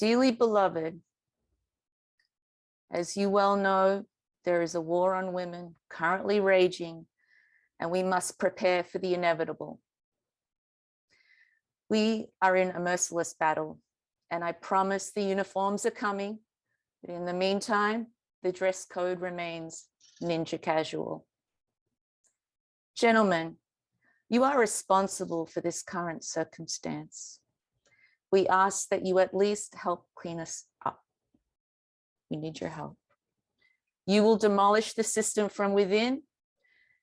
Dearly beloved, as you well know, there is a war on women currently raging, and we must prepare for the inevitable. We are in a merciless battle, and I promise the uniforms are coming, but in the meantime, the dress code remains ninja casual. Gentlemen, you are responsible for this current circumstance. We ask that you at least help clean us up. We need your help. You will demolish the system from within,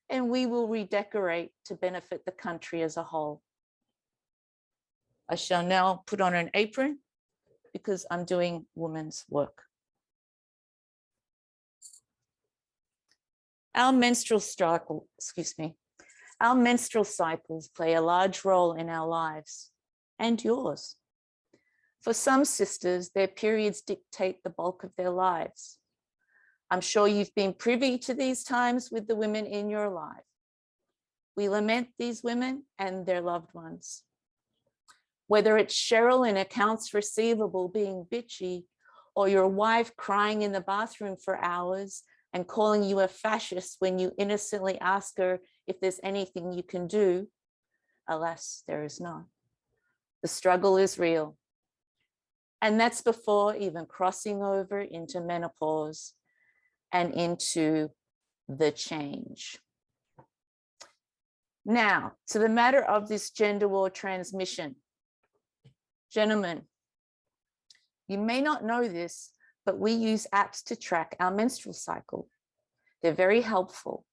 and we will redecorate to benefit the country as a whole. I shall now put on an apron because I'm doing women's work. Our menstrual cycles play a large role in our lives and yours. For some sisters, their periods dictate the bulk of their lives. I'm sure you've been privy to these times with the women in your life. We lament these women and their loved ones. Whether it's Cheryl in accounts receivable being bitchy, or your wife crying in the bathroom for hours and calling you a fascist when you innocently ask her if there's anything you can do, alas, there is not. The struggle is real. And that's before even crossing over into menopause and into the change. Now, to the matter of this gender war transmission. Gentlemen, you may not know this, but we use apps to track our menstrual cycle. They're very helpful.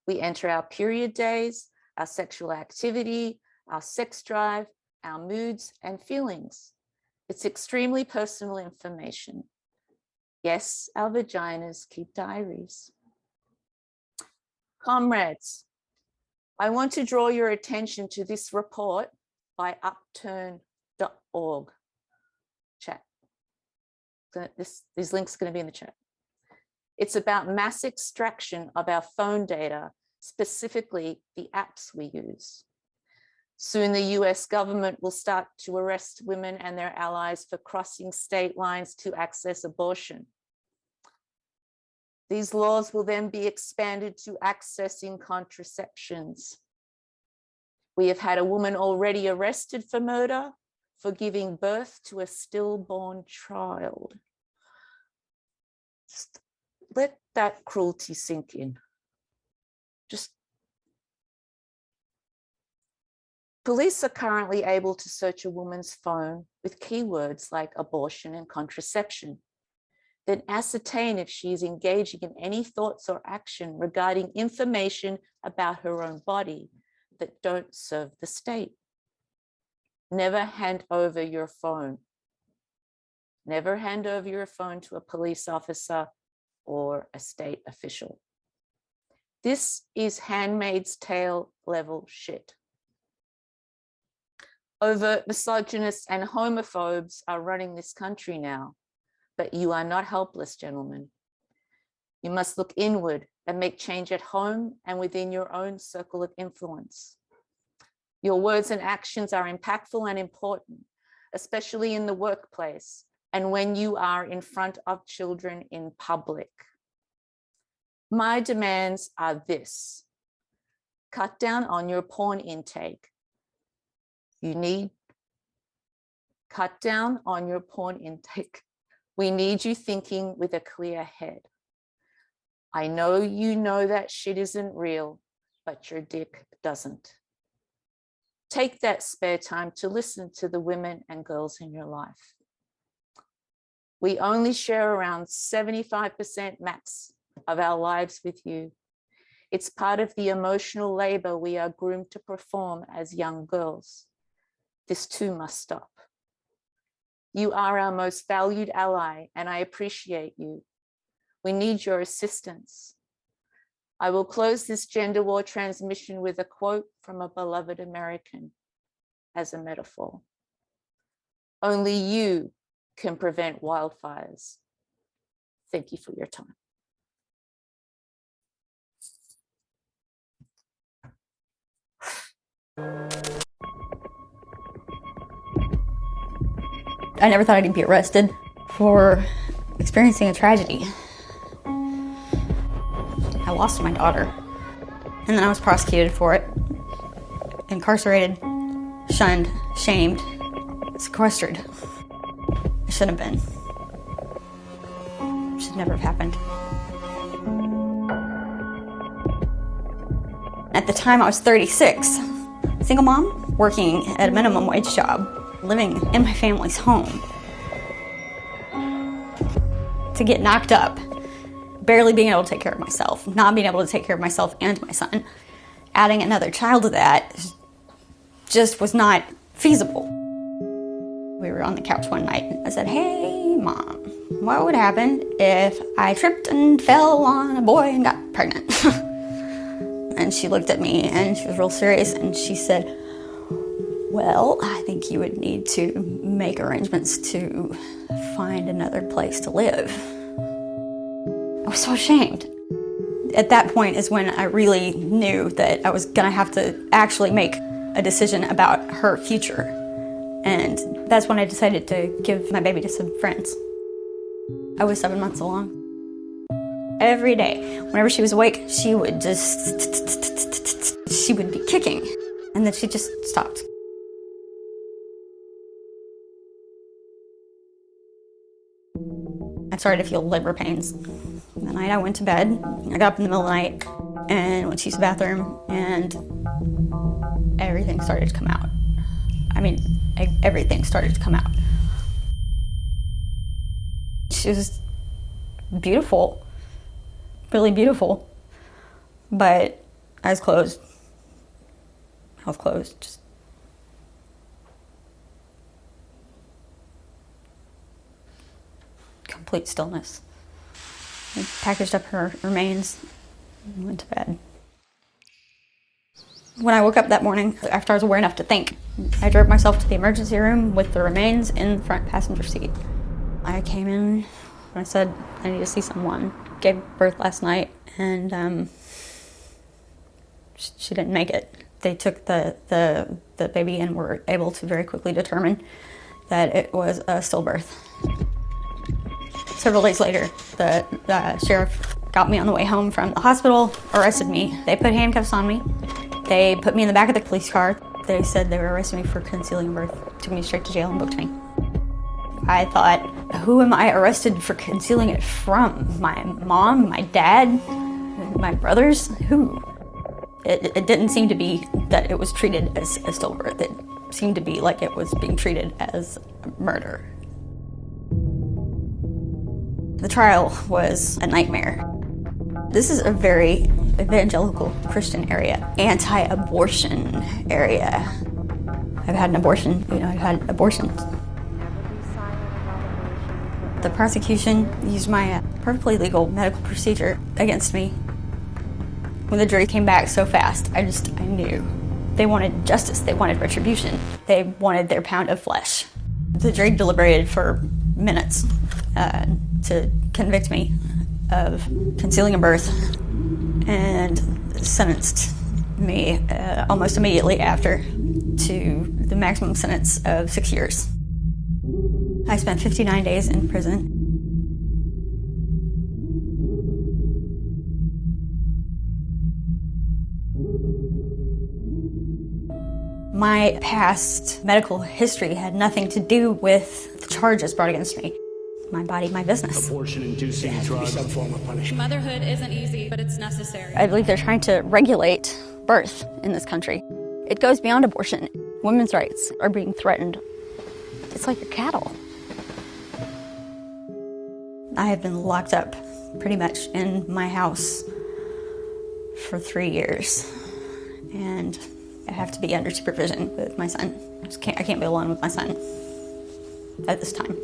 We enter our period days, our sexual activity, our sex drive, our moods and feelings. It's extremely personal information. Yes, our vaginas keep diaries. Comrades, I want to draw your attention to this report by upturn.org. Chat. These links are going to be in the chat. It's about mass extraction of our phone data, specifically the apps we use. Soon the US government will start to arrest women and their allies for crossing state lines to access abortion. These laws will then be expanded to accessing contraceptions. We have had a woman already arrested for murder for giving birth to a stillborn child. Just let that cruelty sink in. Police are currently able to search a woman's phone with keywords like abortion and contraception, then ascertain if she is engaging in any thoughts or action regarding information about her own body that don't serve the state. Never hand over your phone. Never hand over your phone to a police officer or a state official. This is Handmaid's Tale level shit. Overt misogynists and homophobes are running this country now, but you are not helpless, gentlemen. You must look inward and make change at home and within your own circle of influence. Your words and actions are impactful and important, especially in the workplace and when you are in front of children in public. My demands are this: cut down on your porn intake. Cut down on your porn intake. We need you thinking with a clear head. I know you know that shit isn't real, but your dick doesn't. Take that spare time to listen to the women and girls in your life. We only share around 75% max of our lives with you. It's part of the emotional labor we are groomed to perform as young girls. This too must stop. You are our most valued ally, and I appreciate you. We need your assistance. I will close this gender war transmission with a quote from a beloved American as a metaphor. Only you can prevent wildfires. Thank you for your time. I never thought I'd be arrested for experiencing a tragedy. I lost my daughter, and then I was prosecuted for it, incarcerated, shunned, shamed, sequestered. It shouldn't have been. It should never have happened. At the time, I was 36, single mom, working at a minimum wage job, living in my family's home. To get knocked up, barely being able to take care of myself, not being able to take care of myself and my son, adding another child to that just was not feasible. We were on the couch one night and I said, "Hey, Mom, what would happen if I tripped and fell on a boy and got pregnant?" And she looked at me and she was real serious and she said, "Well, I think you would need to make arrangements to find another place to live." I was so ashamed. At that point is when I really knew that I was gonna have to actually make a decision about her future. And that's when I decided to give my baby to some friends. I was 7 months along. Every day, whenever she was awake, she would be kicking, and then she just stopped. I started to feel labor pains. The night I went to bed, I got up in the middle of the night and went to use the bathroom, and everything started to come out. I mean, everything started to come out. She was beautiful, really beautiful, but eyes closed, mouth closed, just complete stillness. I packaged up her remains and went to bed. When I woke up that morning, after I was aware enough to think, I drove myself to the emergency room with the remains in the front passenger seat. I came in and I said, "I need to see someone." Gave birth last night, and she didn't make it. They took the baby and were able to very quickly determine that it was a stillbirth. Several days later, the sheriff got me on the way home from the hospital, arrested me. They put handcuffs on me. They put me in the back of the police car. They said they were arresting me for concealing a birth, took me straight to jail and booked me. I thought, who am I arrested for concealing it from? My mom, my dad, my brothers? Who? It didn't seem to be that it was treated as a stillbirth. It seemed to be like it was being treated as murder. The trial was a nightmare. This is a very evangelical Christian area, anti-abortion area. I've had an abortion, I've had abortions. The prosecution used my perfectly legal medical procedure against me. When the jury came back so fast, I knew. They wanted justice, they wanted retribution, they wanted their pound of flesh. The jury deliberated for minutes to convict me of concealing a birth and sentenced me almost immediately after to the maximum sentence of 6 years. I spent 59 days in prison. My past medical history had nothing to do with the charges brought against me. My body, my business. Abortion-inducing drugs. Some form of punishment. Motherhood isn't easy, but it's necessary. I believe they're trying to regulate birth in this country. It goes beyond abortion. Women's rights are being threatened. It's like your cattle. I have been locked up pretty much in my house for 3 years. And I have to be under supervision with my son. I can't be alone with my son at this time.